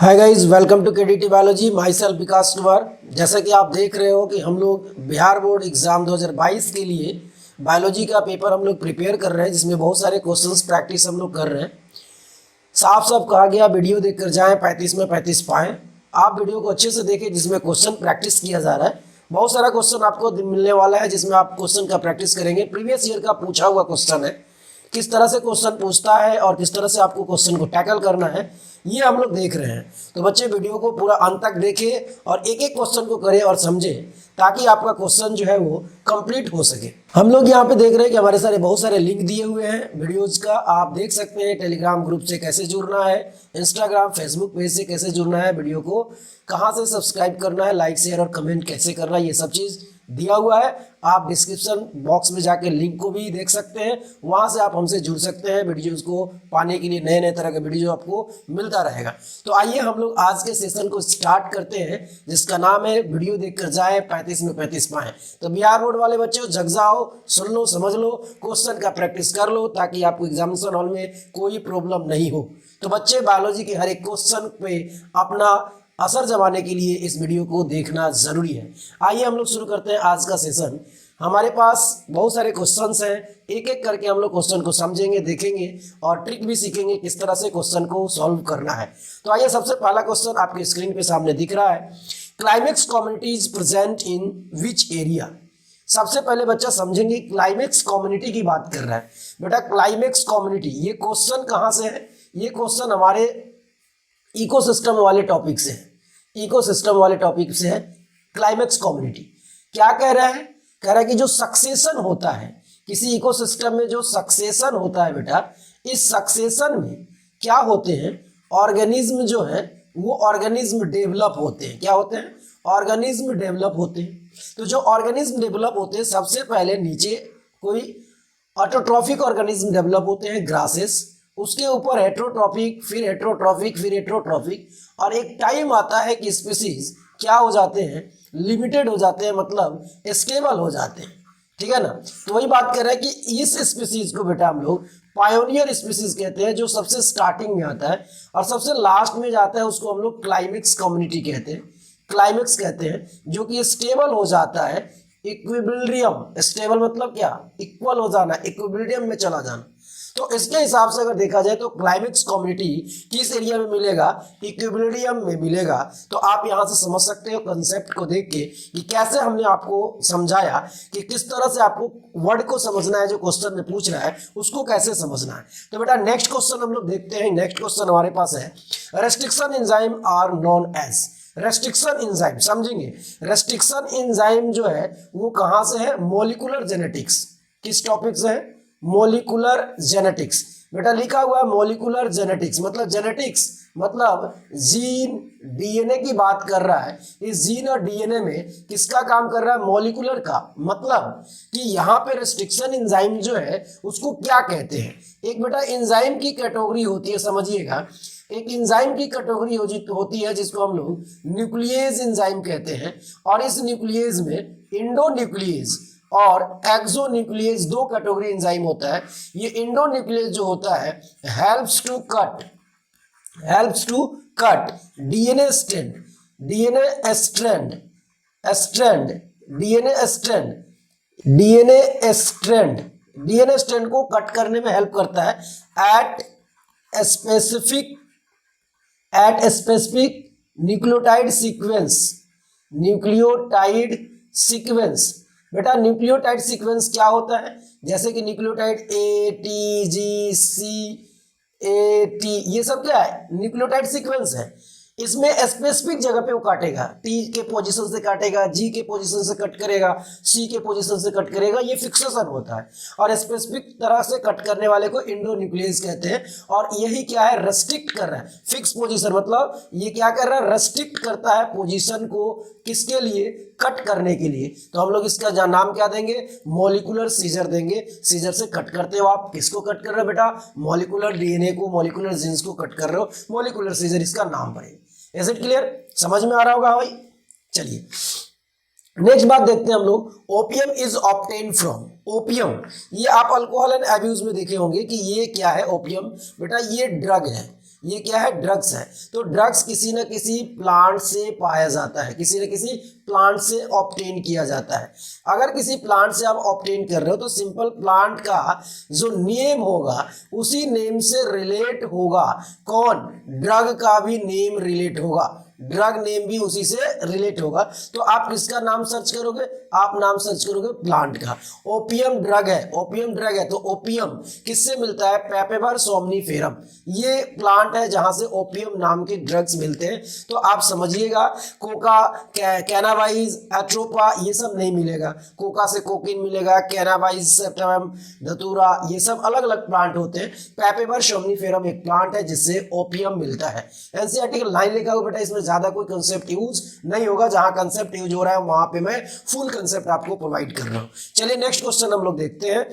Hi guys, welcome to KDT biology. Myself Vikas Kumar. जैसा कि आप देख रहे हो कि हम लोग बिहार बोर्ड एग्जाम 2022 के लिए बायोलॉजी का पेपर हम लोग प्रिपेयर कर रहे हैं, जिसमें बहुत सारे क्वेश्चंस प्रैक्टिस हम लोग कर रहे हैं। साफ साफ कहा गया वीडियो देखकर जाएं, 35 में 35 पाएं। आप वीडियो को अच्छे से देखें, जिसमें क्वेश्चन प्रैक्टिस किया जा रहा है। बहुत सारा क्वेश्चन आपको मिलने वाला है, जिसमें आप क्वेश्चन का प्रैक्टिस करेंगे। प्रीवियस ईयर का पूछा हुआ क्वेश्चन है, किस तरह से क्वेश्चन पूछता है और किस तरह से आपको क्वेश्चन को टैकल करना है, ये हम लोग देख रहे हैं। तो बच्चे वीडियो को पूरा अंत तक देखें और एक एक क्वेश्चन को करें और समझें, ताकि आपका क्वेश्चन जो है वो कंप्लीट हो सके। हम लोग यहाँ पे देख रहे हैं कि हमारे सारे बहुत सारे लिंक दिए हुए हैं वीडियोज का। आप देख सकते हैं टेलीग्राम ग्रुप से कैसे जुड़ना है, इंस्टाग्राम फेसबुक पेज से कैसे जुड़ना है, वीडियो को कहाँ से सब्सक्राइब करना है, लाइक शेयर और कमेंट कैसे करना है, ये सब चीज़ दिया हुआ है। आप डिस्क्रिप्शन बॉक्स में जाके लिंक को भी देख सकते हैं, वहां से आप हमसे जुड़ सकते हैं। वीडियोस को पाने के लिए नए नए तरह के वीडियो आपको मिलता रहेगा। तो आइए हम लोग आज के सेशन को स्टार्ट करते हैं, जिसका नाम है वीडियो देखकर जाए 35 में 35 पाए। तो बिहार बोर्ड वाले बच्चों, जग जाओ, सुन लो, समझ लो, क्वेश्चन का प्रैक्टिस कर लो, ताकि आपको एग्जामिनेशन हॉल में कोई प्रॉब्लम नहीं हो। तो बच्चे, बायोलॉजी के हर एक क्वेश्चन पे अपना असर जमाने के लिए इस वीडियो को देखना जरूरी है। आइए हम लोग शुरू करते हैं आज का सेशन। हमारे पास बहुत सारे क्वेश्चंस हैं, एक एक करके हम लोग क्वेश्चन को समझेंगे, देखेंगे और ट्रिक भी सीखेंगे किस तरह से क्वेश्चन को सॉल्व करना है। तो आइए, सबसे पहला क्वेश्चन आपके स्क्रीन पे सामने दिख रहा है। Climax communities present in which area. सबसे पहले बच्चा समझेंगे क्लाइमेक्स कम्युनिटी की बात कर रहा है। बेटा, क्लाइमेक्स कम्युनिटी, ये क्वेश्चन कहाँ से है? ये क्वेश्चन हमारे इकोसिस्टम वाले टॉपिक से है। इकोसिस्टम वाले टॉपिक से है क्लाइमेक्स कम्युनिटी। क्या कह रहा है? कह रहा है कि जो सक्सेशन होता है किसी इकोसिस्टम में, जो सक्सेशन होता है बेटा, इस सक्सेशन में क्या होते हैं, ऑर्गेनिज्म जो है वो ऑर्गेनिज्म डेवलप होते हैं। क्या होते हैं? ऑर्गेनिज्म डेवलप होते हैं। तो जो ऑर्गेनिज्म डेवलप होते हैं, सबसे पहले नीचे कोई ऑटोट्रॉफिक ऑर्गेनिज्म डेवलप होते हैं, ग्रासेस, उसके ऊपर हेट्रोट्रॉफिक, फिर हेट्रोट्रॉफिक, फिर हेट्रोट्रॉफिक, और एक टाइम आता है कि स्पीसीज क्या हो जाते हैं, लिमिटेड हो जाते हैं, मतलब स्टेबल हो जाते हैं। ठीक है ना? तो वही बात कर रहे हैं कि इस स्पीसीज को बेटा हम लोग पायोनियर स्पीसीज कहते हैं, जो सबसे स्टार्टिंग में आता है और सबसे लास्ट में जाता है, उसको हम लोग क्लाइमेक्स कम्युनिटी कहते हैं। क्लाइमेक्स कहते हैं, जो कि स्टेबल हो जाता है, इक्विलिब्रियम। स्टेबल मतलब क्या? इक्वल हो जाना, इक्विलिब्रियम में चला जाना। तो इसके हिसाब से अगर देखा जाए तो क्लाइमेक्स कम्युनिटी किस एरिया में मिलेगा? इक्विलिब्रियम में मिलेगा। तो आप यहां से समझ सकते हो कंसेप्ट को देख के कि कैसे हमने आपको समझाया कि किस तरह से आपको वर्ड को समझना है, जो क्वेश्चन में पूछ रहा है उसको कैसे समझना है। तो बेटा, नेक्स्ट क्वेश्चन हम लोग देखते हैं। नेक्स्ट क्वेश्चन हमारे पास है, restriction enzyme are known as. Restriction enzyme समझेंगे। रेस्ट्रिक्शन एंजाइम जो है वो कहां से है? Molecular genetics. किस टॉपिक से है? Molecular genetics. बेटा, लिखा हुआ है मॉलिक्यूलर जेनेटिक्स, मतलब जेनेटिक्स मतलब जीन डीएनए की बात कर रहा है। इस जीन और डीएनए में किसका काम कर रहा है? मॉलिक्यूलर का। मतलब कि यहाँ पे रेस्ट्रिक्शन एंजाइम जो है उसको क्या कहते हैं? एक बेटा एंजाइम की कैटेगरी होती है, समझिएगा। एक एंजाइम की कैटेगरी होती है जिसको हम लोग न्यूक्लियेज एंजाइम कहते हैं। और इस न्यूक्लियेज में इंडोन्यूक्लियेज और एक्सोन्यूक्लियेज दो कैटेगरी एंजाइम होता है। ये इंडोन्यूक्लियेज जो होता है helps to cut DNA strand, DNA strand, DNA strand को कट करने में हेल्प करता है एट स्पेसिफिक न्यूक्लियोटाइड सीक्वेंस। बेटा, न्यूक्लियोटाइड सीक्वेंस क्या होता है? जैसे कि nucleotide A T G C A T, ये सब क्या है? न्यूक्लियोटाइड सीक्वेंस है। इसमें स्पेसिफिक जगह पे वो काटेगा, टी के पोजीशन से काटेगा, जी के पोजीशन से कट करेगा, सी के पोजीशन से कट करेगा, ये फिक्सेशन होता है। और स्पेसिफिक तरह से कट करने वाले को इंडोन्यूक्लियेज कहते हैं। और यही क्या है? रेस्ट्रिक्ट कर रहा है फिक्स पोजीशन, मतलब ये क्या कर रहा है? रेस्ट्रिक्ट करता है पोजीशन को, किसके लिए? कट करने के लिए। तो हम लोग इसका नाम क्या देंगे? मॉलिक्यूलर सीजर देंगे। सीजर से कट करते हो आप, किसको कट कर रहे हो बेटा? मॉलिक्यूलर डीएनए को, मॉलिक्यूलर जीन्स को कट कर रहे हो, मॉलिक्यूलर सीजर इसका नाम पड़ेगा। Is it clear? समझ में आ रहा होगा भाई? चलिए नेक्स्ट बात देखते हैं हम लोग। Opium is obtain from. Opium, ये आप अल्कोहल एंड एब्यूज में देखे होंगे कि ये क्या है? ओपियम बेटा ये ड्रग है। ये क्या है, ड्रग्स है। तो ड्रग्स किसी न किसी प्लांट से पाया जाता है, किसी न किसी प्लांट से ऑब्टेन किया जाता है। अगर किसी प्लांट से आप ऑब्टेन कर रहे हो तो सिंपल प्लांट का जो नेम होगा उसी नेम से रिलेट होगा। कौन, ड्रग का भी नेम रिलेट होगा, ड्रग नेम भी उसी से रिलेट होगा। तो आप किसका नाम सर्च करोगे, आप नाम सर्च करोगे प्लांट का। ओपियम ड्रग है, ओपियम ड्रग है, तो ओपियम किससे मिलता है, पेपेवर सोमनीफेरम, ये प्लांट है जहां से ओपियम नाम के ड्रग्स मिलते हैं। तो आप समझिएगा, कोका, कैनाबाइज, एट्रोपा ये सब नहीं मिलेगा। कोका से कोकीन मिलेगा, कैनाबाइज, सेप्टेमम, धतूरा, ये सब अलग अलग प्लांट होते हैं। पेपेवर सोमनीफेरम एक प्लांट है जिससे ओपियम मिलता है। एनसीईआरटी का लाइन लिखा हुआ बेटा, इसमें ज्यादा कोई कंसेप्ट यूज नहीं होगा, जहां कंसेप्ट यूज हो रहा है वहां पे मैं फुल कंसेप्ट आपको प्रोवाइड कर रहा हूं। चलिए नेक्स्ट क्वेश्चन हम लोग देखते हैं।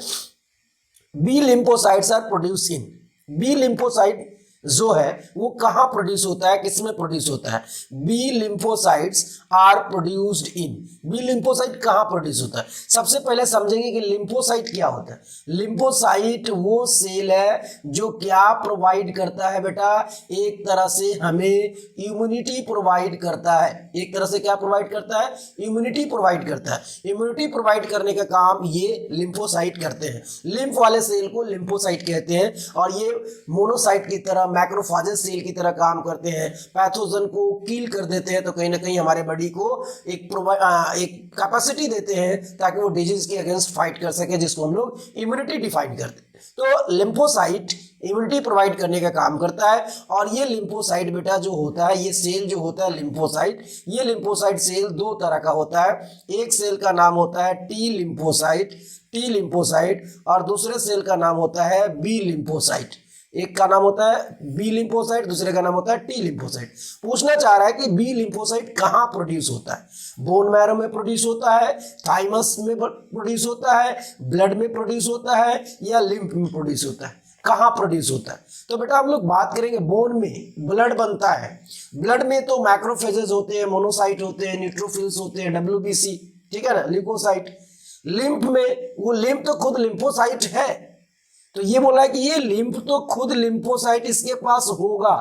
B lymphocytes are produce in, B lymphocyte जो है वो कहां प्रोड्यूस होता है, किसमें प्रोड्यूस होता है, B lymphocytes are produced in, B lymphocyte कहां प्रोड्यूस होता है। सबसे पहले समझेंगे कि लिम्फोसाइट क्या होता है। लिम्फोसाइट वो सेल है जो क्या प्रोवाइड करता है बेटा, एक तरह से हमें इम्यूनिटी प्रोवाइड करता है, एक तरह से क्या प्रोवाइड करता है, इम्यूनिटी प्रोवाइड करता है। इम्यूनिटी प्रोवाइड करने का काम ये लिम्फोसाइट करते हैं। लिम्फ वाले सेल को लिम्फोसाइट कहते हैं और ये मोनोसाइट की तरह, मैक्रोफाजेस सेल की तरह काम करते हैं, पैथोजन को किल कर देते हैं। तो कहीं ना कहीं हमारे बॉडी को एक कैपेसिटी देते हैं ताकि वो डिजीज के अगेंस्ट फाइट कर सके, जिसको हम लोग इम्यूनिटी डिफाइन करते हैं। तो लिम्फोसाइट इम्यूनिटी प्रोवाइड करने का काम करता है। और ये लिम्फोसाइट बेटा जो होता है, ये सेल जो होता है लिम्फोसाइट, ये लिम्फोसाइट सेल दो तरह का होता है। एक सेल का नाम होता है टी लिम्फोसाइट, टी लिम्फोसाइट, और दूसरे सेल का नाम होता है बी लिम्फोसाइट। एक का नाम होता है बी लिम्फोसाइट, दूसरे का नाम होता है टी लिम्फोसाइट। पूछना चाह रहा है कि बी लिम्फोसाइट कहां प्रोड्यूस होता है, बोन मैरो में प्रोड्यूस होता है, थाइमस में प्रोड्यूस होता है, ब्लड में प्रोड्यूस होता है, या लिम्फ में प्रोड्यूस होता है, कहां प्रोड्यूस होता है। तो बेटा हम लोग बात करेंगे बोन में, ब्लड बनता है। ब्लड में तो मैक्रोफेजेस होते हैं, मोनोसाइट होते हैं, न्यूट्रोफिल्स होते हैं, डब्ल्यूबीसी, ठीक है ना, ल्यूकोसाइट। लिम्फ में, वो लिम्फ तो खुद लिम्फोसाइट है, तो ये बोला है कि ये लिम्फ तो खुद लिम्फोसाइट इसके पास होगा,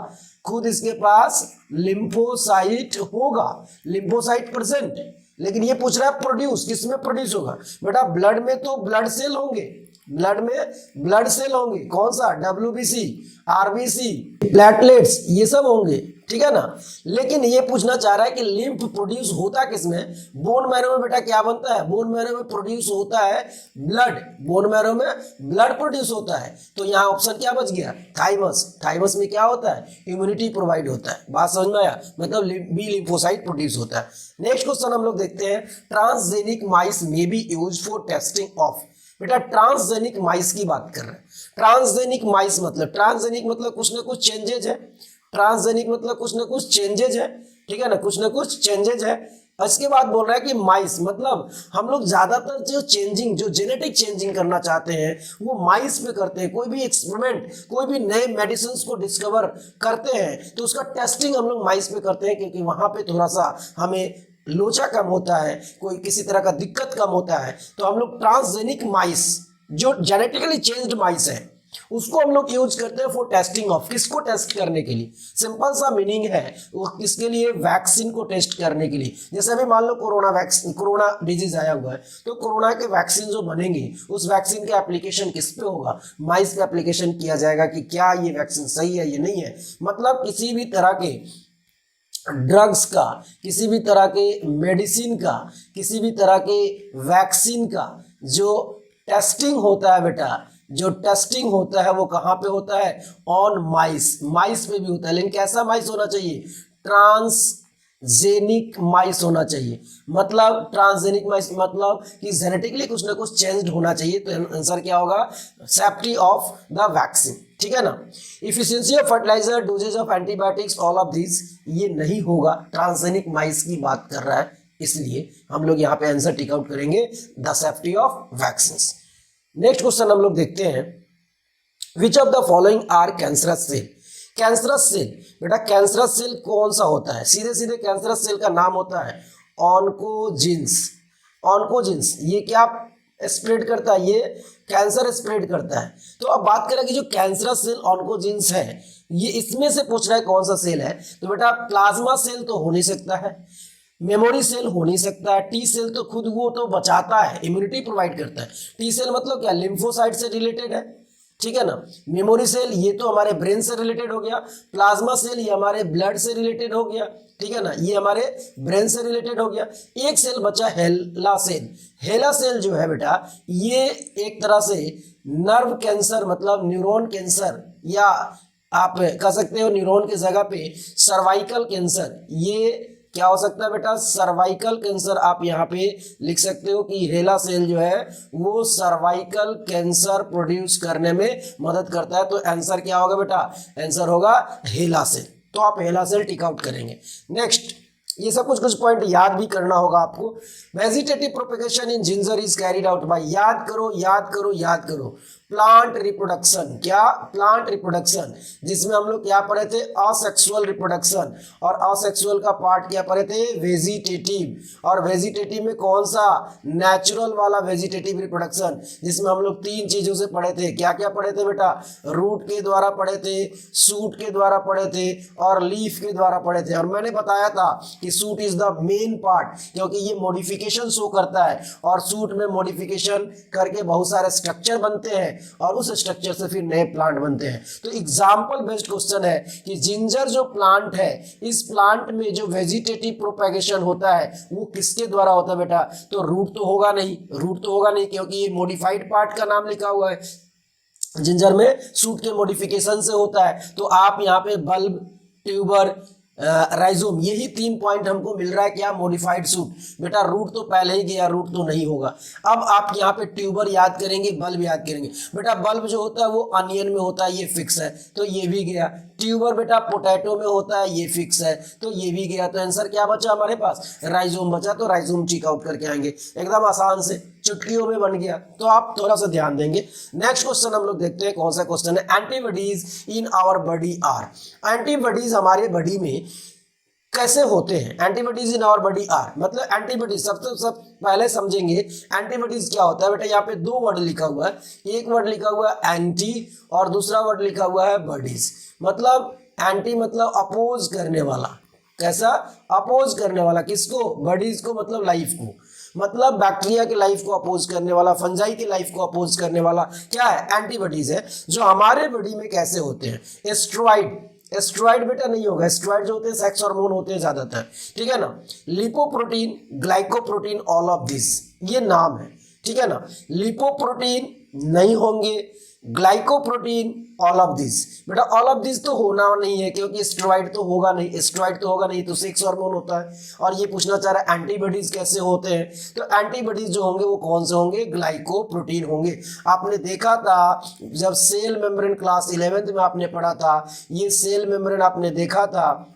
खुद इसके पास लिम्फोसाइट होगा, लिम्फोसाइट प्रेजेंट। लेकिन ये पूछ रहा है प्रोड्यूस किसमें प्रोड्यूस होगा। बेटा ब्लड में तो ब्लड सेल होंगे, ब्लड में ब्लड सेल होंगे, कौन सा, डब्ल्यूबीसी, आरबीसी, प्लेटलेट्स, ये सब होंगे, ठीक है ना। लेकिन ये पूछना चाह रहा है कि लिम्फ प्रोड्यूस होता किसमें, बोन मैरो में। बेटा क्या बनता है, बोन मैरो में प्रोड्यूस होता है ब्लड, बोन मैरो में ब्लड प्रोड्यूस होता है। तो यहाँ ऑप्शन क्या बच गया, थाइमस। थाइमस में क्या होता है, इम्यूनिटी प्रोवाइड होता है। बात समझ में आया, मतलब बी लिम्फोसाइट प्रोड्यूस होता है। नेक्स्ट क्वेश्चन हम लोग देखते हैं, transgenic mice may be used for testing of. बेटा ट्रांसजेनिक माइस की बात कर रहे हैं। ट्रांसजेनिक माइस मतलब, ट्रांसजेनिक मतलब कुछ ना कुछ चेंजेज है, ट्रांसजेनिक मतलब कुछ ना कुछ चेंजेज है, ठीक है ना, कुछ ना कुछ चेंजेज है। इसके बाद बोल रहा है कि माइस मतलब हम लोग ज्यादातर जो चेंजिंग, जो जेनेटिक चेंजिंग करना चाहते हैं वो माइस पे करते हैं। कोई भी एक्सपेरिमेंट, कोई भी नए मेडिसिन को डिस्कवर करते हैं तो उसका टेस्टिंग हम लोग माइस पे करते हैं, क्योंकि वहां पे थोड़ा सा हमें लोचा कम होता है, कोई किसी तरह का दिक्कत कम होता है। तो हम लोग ट्रांसजेनिक माइस, जो जेनेटिकली चेंज्ड माइस है, उसको हम लोग यूज करते हैं फॉर टेस्टिंग ऑफ, किसको टेस्ट करने के लिए, सिंपल सा मीनिंग है वो किसके लिए, वैक्सीन को टेस्ट करने के लिए। जैसे अभी मान लो कोरोना वैक्सीन, कोरोना डिजीज आया हुआ है, तो कोरोना के वैक्सीन जो बनेंगे उस वैक्सीन का एप्लीकेशन किस पे होगा, माइस पे एप्लीकेशन किया जाएगा कि क्या ये वैक्सीन सही है, ये नहीं है। मतलब किसी भी तरह के ड्रग्स का, किसी भी तरह के मेडिसिन का, किसी भी तरह के वैक्सीन का जो टेस्टिंग होता है बेटा, जो टेस्टिंग होता है वो कहाँ पे होता है, ऑन माइस, माइस पे भी होता है। लेकिन कैसा माइस होना चाहिए, ट्रांसजेनिक माइस होना चाहिए। मतलब ट्रांसजेनिक माइस मतलब कि जेनेटिकली कुछ ना कुछ चेंज्ड होना चाहिए। तो आंसर क्या होगा, सेफ्टी ऑफ द वैक्सीन, ठीक है ना। Efficiency of fertiliser, doses of antibiotics, all of this, ये नहीं होगा। ट्रांसजेनिक माइस की बात कर रहा है, इसलिए हम लोग यहाँ पे आंसर टिक आउट करेंगे, the safety of vaccine. Next question हम लोग देखते हैं, which of the following are cancerous cell. Cancerous cell, बेटा कैंसरस सेल कौन सा होता है, सीधे सीधे कैंसरस सेल का नाम होता है ऑन्कोजिन्स। ऑन्कोजिन्स ये क्या स्प्रेड करता है, ये कैंसर स्प्रेड करता है। तो अब बात करें कि जो कैंसरस सेल ऑन्कोजीन्स है, ये इसमें से पूछ रहा है कौन सा सेल है, तो बेटा प्लाज्मा सेल तो हो नहीं सकता है, मेमोरी सेल हो नहीं सकता है, टी सेल तो खुद वो तो बचाता है, इम्यूनिटी प्रोवाइड करता है। टी सेल मतलब क्या, लिम्फोसाइट से रिलेटेड है, ठीक है ना। मेमोरी सेल ये तो हमारे ब्रेन से रिलेटेड हो गया, प्लाज्मा सेल ये हमारे ब्लड से रिलेटेड हो गया, ठीक है ना, ये हमारे ब्रेन से रिलेटेड हो गया। एक सेल बचा हेला सेल। हेला सेल जो है बेटा ये एक तरह से नर्व कैंसर मतलब न्यूरॉन कैंसर, या आप कह सकते हो न्यूरॉन की जगह पे सर्वाइकल कैंसर, ये क्या हो सकता है बेटा, सर्वाइकल कैंसर। आप यहाँ पे लिख सकते हो कि हेला सेल जो है वो सर्वाइकल कैंसर प्रोड्यूस करने में मदद करता है। तो आंसर क्या होगा बेटा, आंसर होगा हेला सेल। तो आप हेला सेल टिक आउट करेंगे। नेक्स्ट, ये सब कुछ पॉइंट याद भी करना होगा आपको। Vegetative propagation in ginger is carried out by, याद करो याद करो याद करो, प्लांट रिप्रोडक्शन। क्या, प्लांट रिप्रोडक्शन, जिसमें हम लोग क्या पढ़े थे, असेक्सुअल रिप्रोडक्शन, और असेक्सुअल का पार्ट क्या पढ़े थे, वेजिटेटिव। और वेजिटेटिव में कौन सा, नेचुरल वाला वेजिटेटिव रिप्रोडक्शन, जिसमें हम लोग 3 चीजों से पढ़े थे। क्या क्या पढ़े थे बेटा, रूट के द्वारा पढ़े थे, सूट के द्वारा पढ़े थे, और लीफ के द्वारा पढ़े थे। और मैंने बताया था कि suit is the main part, क्योंकि ये मॉडिफिकेशन शो करता है, और सूट में मॉडिफिकेशन करके बहुत सारे स्ट्रक्चर बनते हैं, और उस स्ट्रक्चर से फिर नए प्लांट बनते हैं। तो एग्जाम्पल बेस्ड क्वेश्चन है कि जिंजर जो प्लांट है, इस प्लांट में जो वेजिटेटिव प्रोपेगेशन होता है वो किसके द्वारा होता है बेटा, तो रूट तो होगा नहीं, रूट तो होगा नहीं, क्योंकि ये मॉडिफाइड पार्ट का नाम लिखा हुआ है। जिंजर में सूट के मॉडिफिकेशन से होता है। तो आप यहाँ पे बल्ब, ट्यूबर, राइजोम, यही 3 पॉइंट हमको मिल रहा है। क्या, मॉडिफाइड सूट। बेटा रूट तो पहले ही गया, रूट तो नहीं होगा। अब आप यहाँ पे ट्यूबर याद करेंगे, बल्ब याद करेंगे। बेटा बल्ब जो होता है वो अनियन में होता है, ये फिक्स है, तो ये भी गया। ट्यूबर बेटा पोटैटो में होता है, ये फिक्स है, तो ये भी गया। तो आंसर क्या बचा हमारे पास, राइजोम बचा। तो राइजोम चेक आउट करके आएंगे, एकदम आसान से, चुटकियों में बन गया। तो आप थोड़ा सा ध्यान देंगे। नेक्स्ट क्वेश्चन हम लोग देखते हैं कौन सा क्वेश्चन है। Antibodies in our body are, antibodies हमारे बॉडी में कैसे होते हैं। Antibodies in our body are मतलब एंटीबॉडीज, सब पहले समझेंगे एंटीबॉडीज क्या होता है। बेटा यहाँ पे 2 वर्ड लिखा हुआ है, एक वर्ड लिखा हुआ है एंटी, और दूसरा वर्ड लिखा हुआ है बॉडीज। मतलब एंटी मतलब अपोज करने वाला, कैसा, अपोज करने वाला, किसको, बॉडीज को, मतलब लाइफ को, मतलब बैक्टीरिया की लाइफ को अपोज करने वाला, फंजाई की लाइफ को अपोज करने वाला क्या है, एंटीबॉडीज है। जो हमारे बॉडी में कैसे होते हैं, एस्ट्रॉइड, एस्ट्रॉइड बेटा नहीं होगा, एस्ट्रॉइड जो होते हैं सेक्स हार्मोन होते हैं ज्यादातर, ठीक है ना। Lipoprotein, glycoprotein, all of this, ये नाम है, ठीक है ना। लिपोप्रोटीन नहीं होंगे, ग्लाइकोप्रोटीन, ऑल ऑफ दिस। बेटा ऑल ऑफ दिस तो होना नहीं है, क्योंकि स्टेरॉइड तो होगा नहीं, एस्ट्रॉइड तो होगा नहीं, तो सेक्स हार्मोन होता है। और ये पूछना चाह रहा है एंटीबॉडीज कैसे होते हैं, तो एंटीबॉडीज जो होंगे वो कौन से होंगे, ग्लाइकोप्रोटीन होंगे। आपने देखा था जब सेल मेम्ब्रेन क्लास 11th में आपने पढ़ा था, ये सेल मेम्ब्रेन आपने देखा था,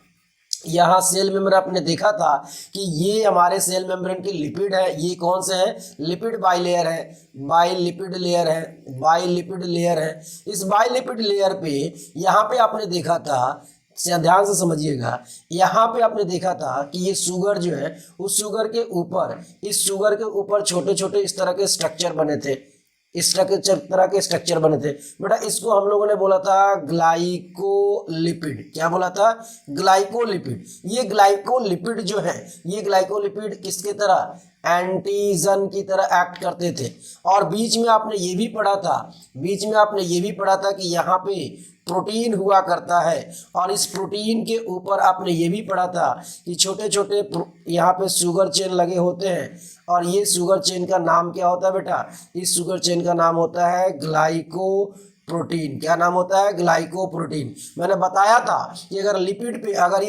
यहाँ सेल मेम्ब्रेन आपने देखा था कि ये हमारे सेल मेम्ब्रेन के लिपिड है, ये कौन से है, लिपिड बाइलेयर है, बाइलिपिड लेयर है, बाइलिपिड लेयर है। इस बाइलिपिड लेयर पे यहाँ पे आपने देखा था, ध्यान से समझिएगा, यहाँ पे आपने देखा था कि ये शुगर जो है उस शुगर के ऊपर, इस शुगर के ऊपर छोटे छोटे इस तरह के स्ट्रक्चर बने थे, इस तरह के स्ट्रक्चर बने थे। बेटा इसको हम लोगों ने बोला था ग्लाइकोलिपिड। क्या बोला था, ग्लाइकोलिपिड। ये ग्लाइकोलिपिड जो है, ये ग्लाइकोलिपिड किसके तरह, एंटीजन की तरह एक्ट करते थे। और बीच में आपने ये भी पढ़ा था, बीच में आपने ये भी पढ़ा था कि यहाँ पे प्रोटीन हुआ करता है, और इस प्रोटीन के ऊपर आपने ये भी पढ़ा था कि छोटे छोटे यहाँ पे शुगर चेन लगे होते हैं, और ये शुगर चेन का नाम क्या होता है बेटा, इस शुगर चेन का नाम होता है ग्लाइकोप्रोटीन। क्या नाम होता है, ग्लाइकोप्रोटीन। मैंने बताया था कि अगर लिपिड पे, अगर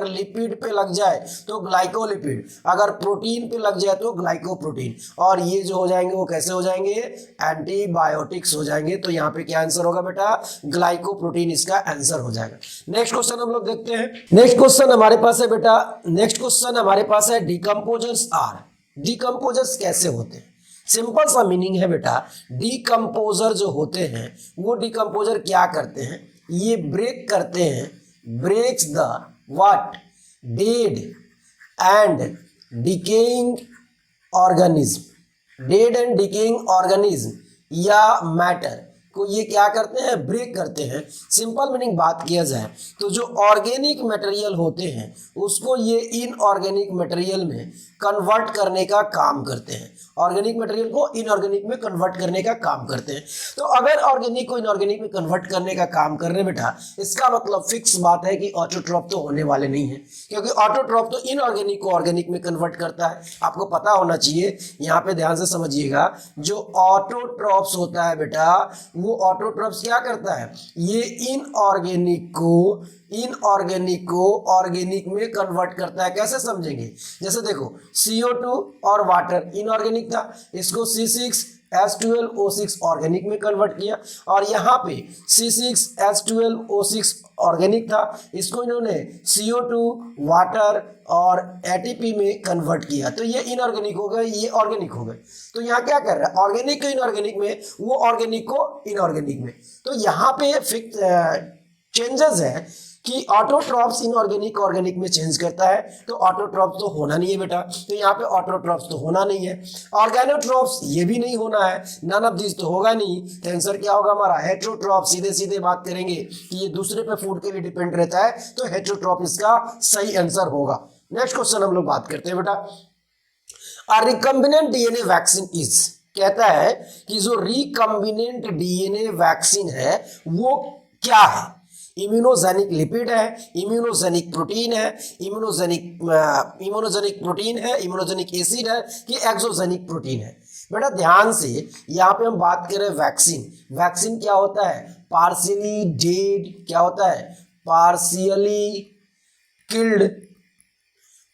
लिपिड पे लग जाए तो ग्लाइकोलिपिड, अगर प्रोटीन पे लग जाए तो ग्लाइकोप्रोटीन, और ये जो हो जाएंगे वो कैसे हो जाएंगे, एंटीबायोटिक्स हो जाएंगे। तो यहाँ पे क्या आंसर होगा बेटा, ग्लाइकोप्रोटीन इसका आंसर हो जाएगा। नेक्स्ट क्वेश्चन हम लोग देखते हैं। नेक्स्ट क्वेश्चन हमारे पास है बेटा, नेक्स्ट क्वेश्चन हमारे पास है डिकम्पोजर्स आर। डिकम्पोजर्स कैसे होते हैं, सिंपल सा मीनिंग है बेटा, डिकम्पोजर जो होते हैं वो डिकम्पोजर क्या करते हैं, ये ब्रेक करते हैं, breaks the what, dead and decaying organism. Dead and decaying organism या मैटर को ये क्या करते हैं, ब्रेक करते हैं। सिंपल मीनिंग बात किया जाए तो जो ऑर्गेनिक मटेरियल होते हैं उसको ये इनऑर्गेनिक मटेरियल में कन्वर्ट करने का काम करते हैं, ऑर्गेनिक मटेरियल को इनऑर्गेनिक में कन्वर्ट करने का काम करते हैं। तो अगर ऑर्गेनिक को इनऑर्गेनिक में कन्वर्ट करने का काम कर रहे हैं बेटा, इसका मतलब फिक्स बात है कि ऑटोट्रॉफ तो होने वाले नहीं है, क्योंकि ऑटोट्रॉफ तो इनऑर्गेनिक को ऑर्गेनिक में कन्वर्ट करता है। आपको पता होना चाहिए, यहाँ पे ध्यान से समझिएगा, जो ऑटोट्रॉफ्स होता है बेटा, वो ऑटोट्रॉफ्स क्या करता है, ये इनऑर्गेनिक को ऑर्गेनिक में कन्वर्ट करता है। कैसे समझेंगे, जैसे देखो CO2 और वाटर इनऑर्गेनिक था, इसको C6H12O6 ऑर्गेनिक में कन्वर्ट किया, और यहाँ पे C6H12O6 ऑर्गेनिक था, इसको इन्होंने CO2 वाटर और ATP में कन्वर्ट किया, तो ये इनऑर्गेनिक हो गए, ये ऑर्गेनिक हो गए। तो यहाँ क्या कर रहा है, ऑर्गेनिक को इनऑर्गेनिक में, वो ऑर्गेनिक को इनऑर्गेनिक में। तो यहाँ पे फिक्स चेंजेस है कि ऑटोट्रॉफ्स इनऑर्गेनिक ऑर्गेनिक में चेंज करता है, तो ऑटोट्रॉफ्स तो होना नहीं है बेटा, तो यहाँ पे ऑटोट्रॉफ्स तो होना नहीं है। ऑर्गेनोट्रॉफ्स ये भी नहीं होना है, नन ऑफ दिस तो होगा नहीं, तो आंसर क्या होगा हमारा हेटेरोट्रॉफ। सीधे सीधे बात करेंगे कि ये दूसरे पे फूड के लिए डिपेंड रहता है, तो हेटेरोट्रॉफ इसका सही आंसर होगा। नेक्स्ट क्वेश्चन हम लोग बात करते हैं बेटा, रिकम्बिनेंट डीएनए वैक्सीन इज, कहता है कि जो रिकम्बिनेंट डीएनए वैक्सीन है वो क्या है, इम्यूनोजेनिक लिपिड है, इम्यूनोजेनिक प्रोटीन है, इम्यूनोजेनिक प्रोटीन है, इम्यूनोजेनिक एसिड है, कि एक्सोजेनिक प्रोटीन है। बेटा ध्यान से यहाँ पे हम बात करें वैक्सीन, वैक्सीन क्या होता है, पार्शियली डेड, क्या होता है, partially killed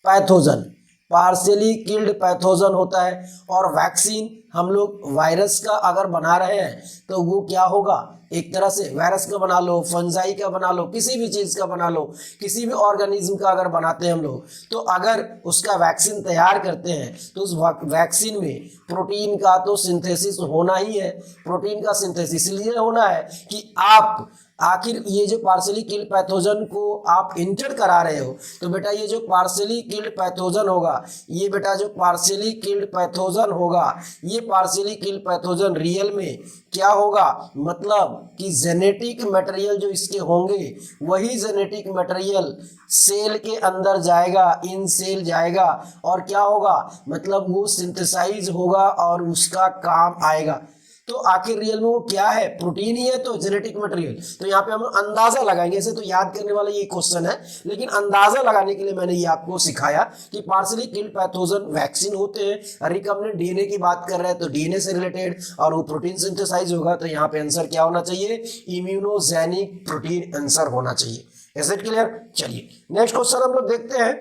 pathogen, partially killed pathogen होता है। और वैक्सीन हम लोग वायरस का अगर बना रहे हैं तो वो क्या होगा, एक तरह से वायरस का बना लो, फंजाई का बना लो, किसी भी चीज़ का बना लो, किसी भी ऑर्गेनिज्म का अगर बनाते हैं हम लोग, तो अगर उसका वैक्सीन तैयार करते हैं तो उस वैक्सीन में प्रोटीन का तो सिंथेसिस होना ही है। प्रोटीन का सिंथेसिस इसलिए होना है कि आप आखिर ये जो पार्शियली किल्ड पैथोजन को आप इंटर करा रहे हो, तो बेटा ये जो पार्शियली किल्ड पैथोजन होगा, ये बेटा जो पार्शियली किल्ड पैथोजन होगा, ये पार्शियली किल्ड पैथोजन रियल में क्या होगा, मतलब कि जेनेटिक मटेरियल जो इसके होंगे वही जेनेटिक मटेरियल सेल के अंदर जाएगा, इन सेल जाएगा, और क्या होगा, मतलब वो सिंथेसाइज होगा और उसका काम आएगा। तो आखिर रियल में वो क्या है, प्रोटीन ही है, तो जेनेटिक मटेरियल। तो यहाँ पे हम अंदाजा लगाएंगे, ऐसे तो याद करने वाला ये क्वेश्चन है, लेकिन अंदाजा लगाने के लिए मैंने ये आपको सिखाया कि पार्शियली किल्ड पैथोजन वैक्सीन होते हैं। रिकम्बिनेंट डीएनए की बात कर रहे हैं तो डीएनए से रिलेटेड, और वो प्रोटीन सिंथेसाइज होगा, तो यहाँ पे आंसर क्या होना चाहिए, इम्यूनोजेनिक प्रोटीन आंसर होना चाहिए। Is it clear? चलिए नेक्स्ट क्वेश्चन हम लोग देखते हैं।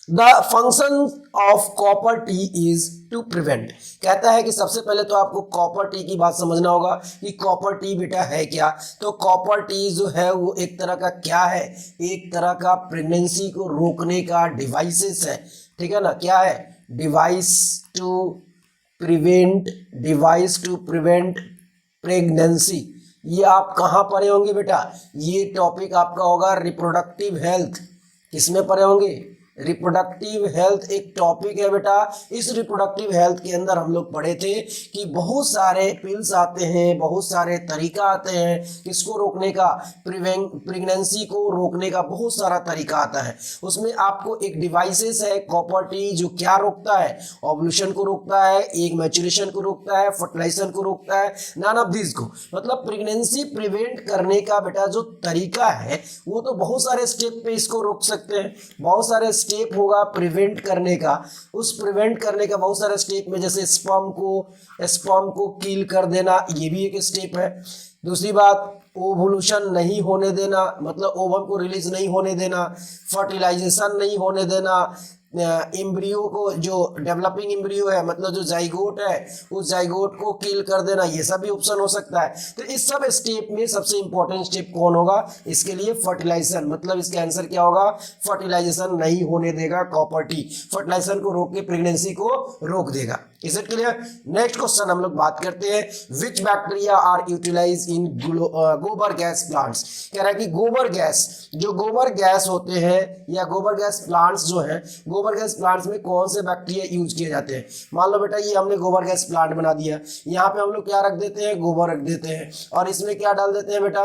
The function of copper T is to prevent, कहता है कि सबसे पहले तो आपको कॉपर टी की बात समझना होगा कि कॉपर टी बेटा है क्या। तो कॉपर टी जो है वो एक तरह का क्या है, एक तरह का प्रेगनेंसी को रोकने का डिवाइसेस है, ठीक है ना, क्या है, डिवाइस टू प्रिवेंट प्रेगनेंसी। ये आप कहाँ पढ़े होंगे बेटा, ये टॉपिक आपका होगा रिप्रोडक्टिव हेल्थ। किसमें पढ़े होंगे, रिप्रोडक्टिव हेल्थ एक टॉपिक है बेटा। इस रिप्रोडक्टिव हेल्थ के अंदर हम लोग पढ़े थे कि बहुत सारे पिल्स आते हैं, बहुत सारे तरीका आते हैं किसको रोकने का, प्रेगनेंसी को रोकने का बहुत सारा तरीका आता है। उसमें आपको एक डिवाइसेस है कॉपर टी, जो क्या रोकता है, ओव्यूलेशन को रोकता है, एग मैच्योरेशन को रोकता है, फर्टिलाइजेशन को रोकता है, नन ऑफ दिस को। मतलब प्रेगनेंसी प्रिवेंट करने का बेटा जो तरीका है वो तो बहुत सारे स्टेप पे इसको रोक सकते हैं, बहुत सारे स्टेप होगा प्रिवेंट करने का। उस प्रिवेंट करने का बहुत सारे स्टेप में, जैसे स्पर्म को किल कर देना, ये भी एक स्टेप है। दूसरी बात, ओवुलेशन नहीं होने देना, मतलब ओवम को रिलीज नहीं होने देना, फर्टिलाइजेशन नहीं होने देना, एम्ब्रियो को, जो डेवलपिंग एम्ब्रियो है, मतलब जो जाइगोट है, उस जाइगोट को किल कर देना, ये सब भी ऑप्शन हो सकता है। तो इस सब स्टेप में सबसे इंपॉर्टेंट स्टेप कौन होगा, इसके लिए फर्टिलाइजेशन, मतलब इसका आंसर क्या होगा, फर्टिलाइजेशन नहीं होने देगा कॉपर टी, फर्टिलाइजेशन को रोक के प्रेगनेंसी को रोक देगा। Is it clear? Next question हम लोग बात करते हैं, विच बैक्टीरिया आर यूटिलाइज इन गोबर गैस प्लांट्स। कह रहा है कि गोबर गैस, जो गोबर गैस होते हैं या गोबर गैस प्लांट्स जो है, गोबर गोबर गैस प्लांट्स में कौन से बैक्टीरिया यूज किए जाते हैं। मान लो बेटा ये हमने गोबर गैस प्लांट बना दिया, यहाँ पे हम लोग क्या रख देते हैं, गोबर रख देते हैं, और इसमें क्या डाल देते हैं बेटा,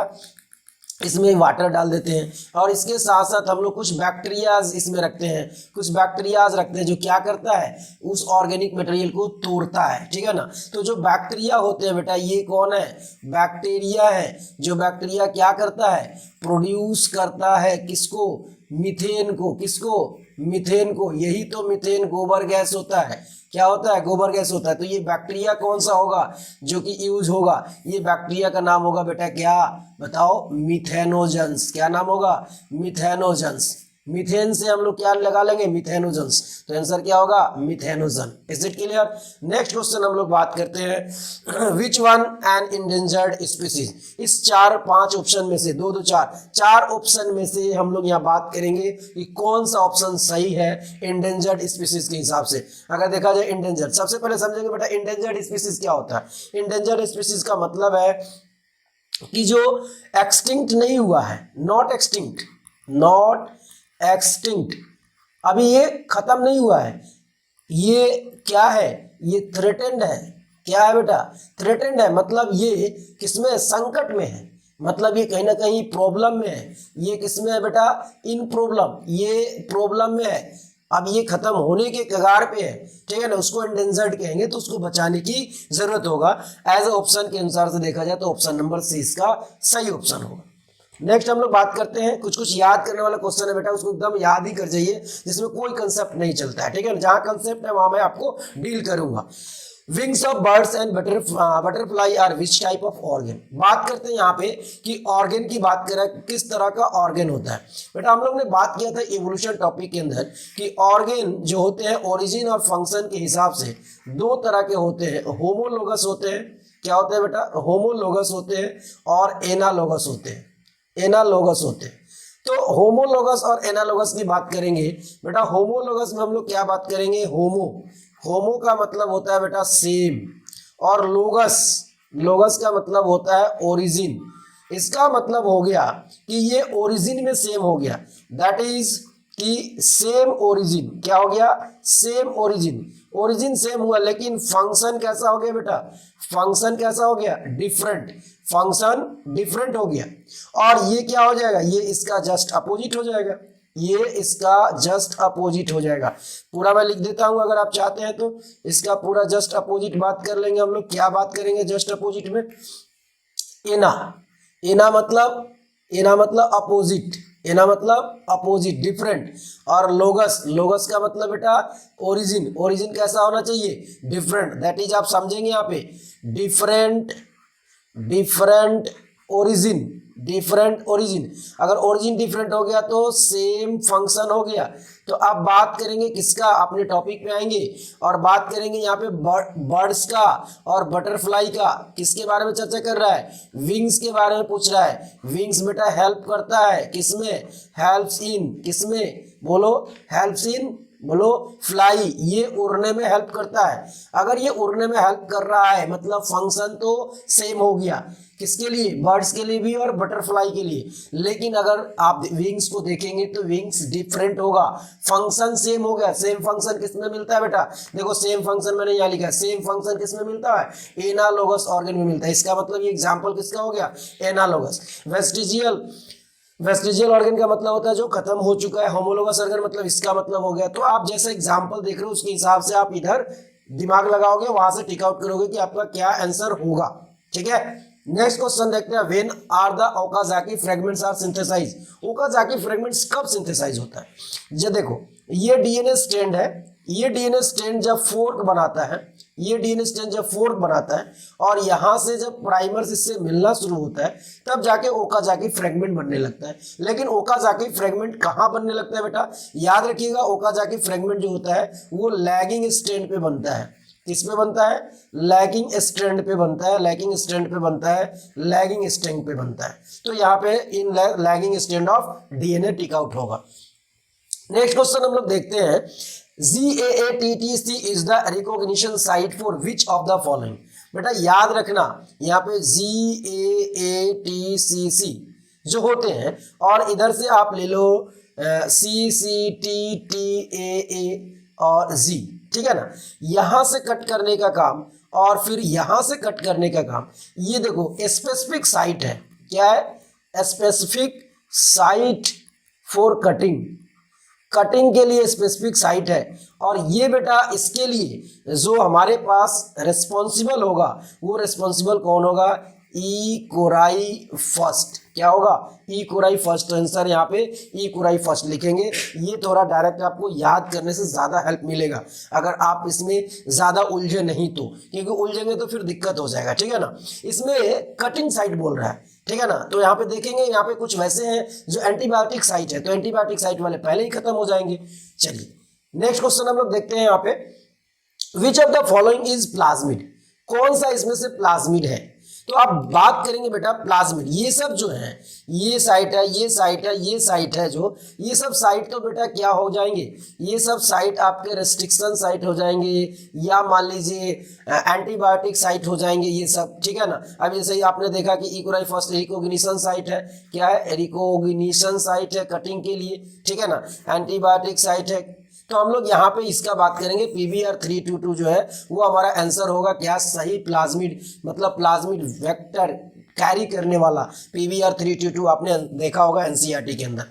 इसमें वाटर डाल देते हैं, और इसके साथ साथ हम लोग कुछ बैक्टीरियाज इसमें रखते हैं, कुछ बैक्टीरियाज रखते हैं जो क्या करता है, उस ऑर्गेनिक मटेरियल को तोड़ता है, ठीक है ना। तो जो बैक्टीरिया होते हैं बेटा ये कौन है, बैक्टीरिया है। जो बैक्टीरिया क्या करता है, प्रोड्यूस करता है किसको, मीथेन को, किसको, मीथेन को। यही तो मीथेन गोबर गैस होता है, क्या होता है, गोबर गैस होता है। तो ये बैक्टीरिया कौन सा होगा जो कि यूज होगा, ये बैक्टीरिया का नाम होगा बेटा क्या, बताओ, मिथेनोजेंस। क्या नाम होगा, मिथेनोजेंस। मीथेन से हम लोग क्या लगा लेंगे, मिथेनोजेंस। तो आंसर क्या होगा, methanogen. Is it clear. Next question हम लोग बात करते हैं, which one N endangered species. इस 4-5 ऑप्शन में से 2 2 4 ऑप्शन में से हम लोग यहाँ बात करेंगे कि कौन सा ऑप्शन सही है इंडेंजर्ड स्पीसीज के हिसाब से। अगर देखा जाए इंडेंजर्ड, सबसे पहले समझेंगे बेटा इंडेंजर्ड स्पीसीज क्या होता है। इंडेंजर्ड स्पीसीज का मतलब है कि जो एक्सटिंक्ट नहीं हुआ है, नॉट एक्सटिंक्ट, नॉट एक्सटिंक्ट, अभी ये खत्म नहीं हुआ है, ये क्या है, ये थ्रेटेंड है। क्या है बेटा, थ्रेटेंड है, मतलब ये किसमें, संकट में है, मतलब ये कहीं ना कहीं प्रॉब्लम में है। ये किसमें है बेटा, इन प्रॉब्लम, ये प्रॉब्लम में है, अब ये खत्म होने के कगार पे है, ठीक है ना, उसको इंडेंजर्ड कहेंगे। तो उसको बचाने की जरूरत होगा। एज ए ऑप्शन के अनुसार से देखा जाए तो ऑप्शन नंबर सी इसका सही ऑप्शन होगा। नेक्स्ट हम लोग बात करते हैं, कुछ कुछ याद करने वाला क्वेश्चन है बेटा, उसको एकदम याद ही कर जाइए, जिसमें कोई कंसेप्ट नहीं चलता है, ठीक है। जहां कंसेप्ट है वहां मैं आपको डील करूंगा। Wings of birds and butterfly are which type of organ. बात करते हैं यहाँ पे कि ऑर्गन की बात करें, किस तरह का ऑर्गन होता है। बेटा हम लोग ने बात किया था इवोल्यूशन टॉपिक के अंदर कि ऑर्गन जो होते हैं ओरिजिन और फंक्शन के हिसाब से 2 तरह के होते हैं, होमोलोगस होते हैं। क्या होते हैं बेटा, होमोलोगस होते हैं और एनालोगस होते हैं, एनालोगस होते हैं। तो होमोलोगस और एनालोगस की बात करेंगे बेटा। होमोलोगस में हम लोग क्या बात करेंगे, होमो, होमो का मतलब होता है बेटा सेम, और लोगस, लोगस का मतलब होता है ओरिजिन। इसका मतलब हो गया कि ये ओरिजिन में सेम हो गया, दैट इज कि सेम ओरिजिन। क्या हो गया, सेम ओरिजिन, ओरिजिन सेम हुआ, लेकिन फंक्शन कैसा हो गया बेटा, फंक्शन कैसा हो गया, डिफरेंट, फंक्शन डिफरेंट हो गया। और ये क्या हो जाएगा, ये इसका जस्ट अपोजिट हो जाएगा, ये इसका जस्ट अपोजिट हो जाएगा। पूरा मैं लिख देता हूं अगर आप चाहते हैं तो, इसका पूरा जस्ट अपोजिट बात कर लेंगे हम लोग। क्या बात करेंगे जस्ट अपोजिट में, एना, एना मतलब, एना मतलब अपोजिट, एना मतलब अपोजिट, डिफरेंट। और लोगस, लोगस का मतलब बेटा ओरिजिन, ओरिजिन कैसा होना चाहिए, डिफरेंट, दैट इज आप समझेंगे यहाँ पे different, different origin, different origin. अगर ओरिजिन डिफरेंट हो गया तो सेम फंक्शन हो गया। तो अब बात करेंगे किसका, अपने टॉपिक पे आएंगे और बात करेंगे यहाँ पे बर्ड्स का और बटरफ्लाई का। किसके बारे में चर्चा कर रहा है, विंग्स के बारे में पूछ रहा है। विंग्स बेटा हेल्प करता है किसमें, हेल्प्स इन, किसमें बोलो, हेल्प्स इन, बोलो फ्लाई, ये उड़ने में हेल्प करता है। अगर ये उड़ने में हेल्प कर रहा है मतलब फंक्शन तो सेम हो गया, किसके लिए, बर्ड्स के लिए भी और बटरफ्लाई के लिए। लेकिन अगर आप विंग्स को देखेंगे तो विंग्स डिफरेंट होगा, फंक्शन सेम हो गया। सेम फंक्शन किसमें मिलता है बेटा, देखो सेम फंक्शन मैंने यहाँ लिखा है, सेम फंक्शन किसमें मिलता है, एनालोगस ऑर्गन में मिलता है। इसका मतलब ये एग्जाम्पल किसका हो गया, एनालोगस। वेस्टिजियल, वेस्टिजियल ऑर्गन का मतलब होता है जो खत्म हो चुका है। होमोलोगस ऑर्गन मतलब इसका मतलब हो गया। तो आप जैसे एग्जांपल देख रहे हो उसके हिसाब से आप इधर दिमाग लगाओगे, वहां से टिक आउट करोगे कि आपका क्या आंसर होगा, ठीक है। नेक्स्ट क्वेश्चन देखते हैं, when are the Okazaki fragments are synthesise. Okazaki fragments कब सिंथेसाइज होता है, ये देखो ये डीएनए स्ट्रैंड है, ये डीएनए स्ट्रैंड जब फोर्क बनाता है, ये डीएनए स्ट्रैंड जब फोर्क बनाता है और यहां से जब प्राइमर्स इससे मिलना शुरू होता है तब जाके ओकाजाकी फ्रेगमेंट बनने लगता है। लेकिन ओकाजाकी फ्रेगमेंट कहां बनने लगता है बेटा, याद रखिएगा ओकाजाकी फ्रेगमेंट जो होता है वो लैगिंग स्ट्रैंड पे बनता है। किस पे बनता है, लैगिंग स्ट्रैंड पे बनता है, लैगिंग स्ट्रैंड पे बनता है, लैगिंग स्ट्रैंड पे बनता है। तो यहाँ पे in lagging strand of DNA tick out होगा। नेक्स्ट क्वेश्चन हम लोग देखते हैं, GAATTC is the recognition site for which of the following. बेटा याद रखना यहाँ पे GAATCC जो होते हैं और इधर से आप ले लो सी सी टी टी ए और जी, ठीक है ना। यहां से कट करने का काम और फिर यहां से कट करने का काम, ये देखो स्पेसिफिक साइट है। क्या है? Specific site for cutting, cutting के लिए स्पेसिफिक साइट है। और ये बेटा इसके लिए जो हमारे पास रिस्पॉन्सिबल होगा, वो रिस्पॉन्सिबल कौन होगा? ई कोराई फर्स्ट। क्या होगा? ई कोराई फर्स्ट। आंसर यहाँ पे ई कोराई फर्स्ट लिखेंगे। ये थोड़ा डायरेक्ट आपको याद करने से ज़्यादा हेल्प मिलेगा अगर आप इसमें ज़्यादा उलझे नहीं तो, क्योंकि उलझेंगे तो फिर दिक्कत हो जाएगा, ठीक है ना। इसमें कटिंग साइट बोल रहा है, ठीक है ना। तो यहाँ पे देखेंगे, यहाँ पे कुछ वैसे हैं जो एंटीबायोटिक साइट है, तो एंटीबायोटिक साइट वाले पहले ही खत्म हो जाएंगे। चलिए नेक्स्ट क्वेश्चन हम लोग देखते हैं यहाँ पे, विच of the following is plasmid, कौन सा इसमें से प्लाज्मिड है। तो आप बात करेंगे बेटा प्लाज्मिड, ये सब जो है, ये साइट है, ये साइट है, ये साइट है, जो ये सब साइट तो बेटा क्या हो जाएंगे, ये सब साइट आपके रेस्ट्रिक्शन साइट हो जाएंगे, या मान लीजिए एंटीबायोटिक साइट हो जाएंगे, ये सब, ठीक है ना। अब जैसे ही आपने देखा कि ई कोराई फर्स्ट रिकॉग्निशन साइट है, क्या है? रिकॉग्निशन साइट है कटिंग के लिए, ठीक है ना। एंटीबायोटिक साइट है, तो हम लोग यहाँ पे इसका बात करेंगे। PBR 322 जो है वो हमारा आंसर होगा क्या? सही प्लाज्मिड, मतलब प्लाज्मिड वेक्टर कैरी करने वाला PBR 322 आपने देखा होगा NCERT के अंदर।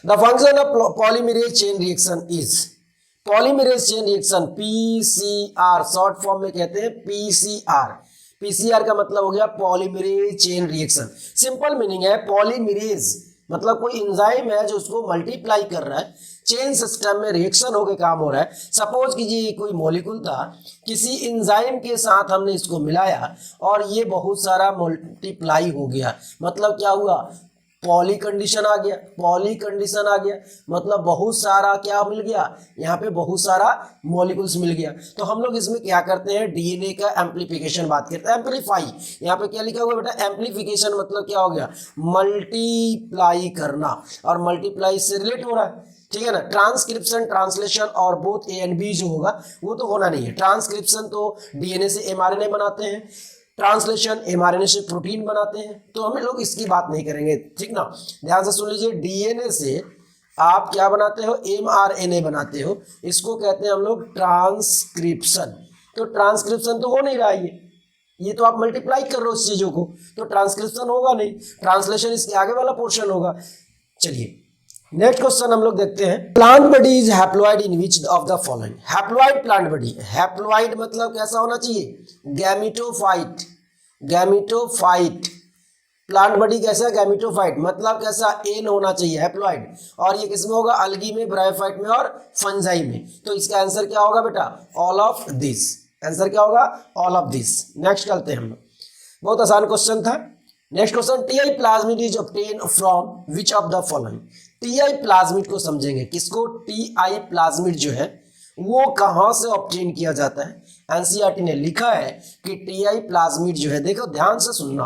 The function of polymerase chain reaction is, polymerase chain reaction PCR, short form में कहते हैं PCR। PCR का मतलब हो गया polymerase chain reaction. Simple meaning है, पॉलीमरेज मतलब कोई एंजाइम है जो उसको मल्टीप्लाई कर रहा है, चेन सिस्टम में रिएक्शन होकर काम हो रहा है। सपोज कीजिए कोई मॉलिक्यूल था, किसी एंजाइम के साथ हमने इसको मिलाया और ये बहुत सारा मल्टीप्लाई हो गया, मतलब क्या हुआ? पॉली कंडीशन आ गया, पॉली कंडीशन आ गया मतलब बहुत सारा क्या मिल गया? यहाँ पे बहुत सारा मॉलिक्यूल्स मिल गया। तो हम लोग इसमें क्या करते हैं? डीएनए का एम्प्लीफिकेशन बात करते हैं, एम्प्लीफाई। यहाँ पे क्या लिखा हुआ बेटा? एम्प्लीफिकेशन मतलब क्या हो गया? मल्टीप्लाई करना, और मल्टीप्लाई से रिलेट हो रहा है, ठीक है ना। ट्रांसक्रिप्शन, ट्रांसलेशन और बोथ ए एंड बी जो होगा वो तो होना नहीं है। ट्रांसक्रिप्शन तो डीएनए से एमआरएनए बनाते हैं, ट्रांसलेशन एमआरएनए से प्रोटीन बनाते हैं, तो हम लोग इसकी बात नहीं करेंगे, ठीक ना। ध्यान से सुन लीजिए, डीएनए से आप क्या बनाते हो? एमआरएनए बनाते हो, इसको कहते हैं हम लोग ट्रांसक्रिप्शन। तो ट्रांसक्रिप्शन तो हो नहीं रहा है, ये तो आप मल्टीप्लाई कर रहे हो उस चीजों को, तो ट्रांसक्रिप्शन होगा नहीं। ट्रांसलेशन इसके आगे वाला पोर्शन होगा। चलिए नेक्स्ट क्वेश्चन हम लोग देखते हैं। Plant body is haploid in which of the following. Haploid plant body, haploid मतलब कैसा होना चाहिए? Gametophyte, gametophyte. प्लांट बॉडी कैसा? गैमेटोफाइट मतलब कैसा? एन होना चाहिए हैप्लॉइड। और ये किसमें होगा? अलगी में, ब्रायोफाइट में और फंजाई में। तो इसका आंसर क्या होगा बेटा? All of this. आंसर क्या होगा? All of this. नेक्स्ट करते हैं हम लोग, बहुत आसान क्वेश्चन था। Next question, TI plasmid is obtain from which of the following. TI plasmid को समझेंगे, किसको? टीआई प्लाज्मिड जो है वो कहां से ऑब्टेन किया जाता है? एनसीईआरटी ने लिखा है कि टीआई प्लाज्मिड जो है, देखो ध्यान से सुनना,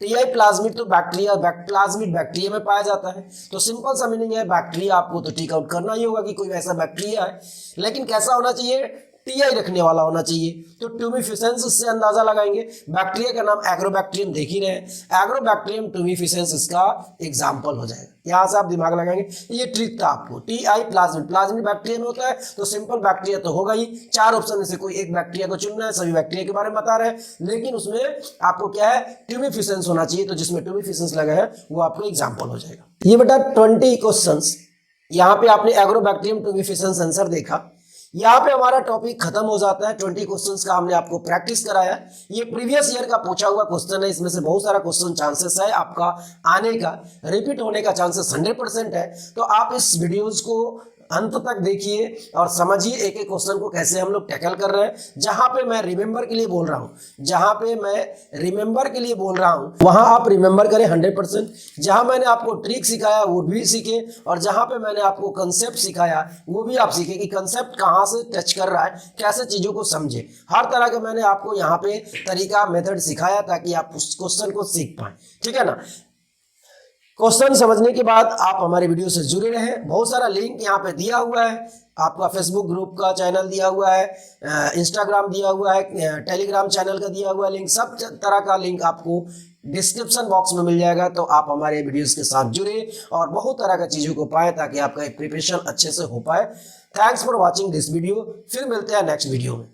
टीआई प्लाज्मिड तो बैक्टीरिया, प्लाज्मिड बैक्टीरिया में पाया जाता है। तो सिंपल सा मीनिंग है बैक्टीरिया, आपको तो टिक आउट करना ही होगा कि कोई ऐसा बैक्टीरिया है, लेकिन कैसा होना चाहिए? टीआई रखने वाला होना चाहिए। तो ट्यूमिफिसेंस से अंदाजा लगाएंगे। बैक्टीरिया का नाम एग्रोबैक्टीरियम देख ही रहे हैं, एग्रोबैक्टीरियम ट्यूमिफिसेंस इसका एग्जाम्पल हो जाएगा। यहाँ से आप दिमाग लगाएंगे, ये ट्रिक था आपको। टीआई प्लाज्मिड, प्लाज्मिड बैक्टीरिया में होता है, तो सिंपल बैक्टीरिया तो होगा ही। 4 ऑप्शन में से कोई एक बैक्टीरिया को चुनना है, सभी बैक्टीरिया के बारे में बता रहे हैं, लेकिन उसमें आपको क्या है? ट्यूमिफिसेंस होना चाहिए। तो जिसमें ट्यूमिफिसेंस लगा है वो आपको एग्जाम्पल हो जाएगा। ये बेटा 20 क्वेश्चन, यहाँ पे आपने एग्रोबैक्टीरियम ट्यूमिफिसेंस आंसर देखा। यहाँ पे हमारा टॉपिक खत्म हो जाता है। 20 क्वेश्चंस का हमने आपको प्रैक्टिस कराया। ये प्रीवियस ईयर का पूछा हुआ क्वेश्चन है, इसमें से बहुत सारा क्वेश्चन चांसेस है आपका आने का, रिपीट होने का चांसेस 100% है। तो आप इस वीडियोज को अंत तक देखिए और समझिए एक एक क्वेश्चन को कैसे हम लोग टैकल कर रहे हैं। जहां पे मैं रिमेंबर के लिए बोल रहा हूं, जहां पे मैं रिमेंबर के लिए बोल रहा हूं, वहां आप रिमेंबर करें 100%। जहां मैंने आपको ट्रिक सिखाया वो भी सीखे, और जहां पे मैंने आपको कंसेप्ट सिखाया वो भी आप सीखे कि कंसेप्ट कहां से टच कर रहा है, कैसे चीजों को समझे। हर तरह का मैंने आपको यहाँ पे तरीका, मेथड सिखाया ताकि आप उस क्वेश्चन को सीख पाए, ठीक है ना। क्वेश्चन समझने के बाद आप हमारे वीडियो से जुड़े रहें। बहुत सारा लिंक यहाँ पे दिया हुआ है, आपका फेसबुक ग्रुप का चैनल दिया हुआ है, इंस्टाग्राम दिया हुआ है, टेलीग्राम चैनल का दिया हुआ है लिंक, सब तरह का लिंक आपको डिस्क्रिप्शन बॉक्स में मिल जाएगा। तो आप हमारे वीडियोस के साथ जुड़े और बहुत तरह का चीज़ों को पाएं ताकि आपका एक प्रिपरेशन अच्छे से हो पाए। Thanks for watching this video. फिर मिलते हैं नेक्स्ट वीडियो में।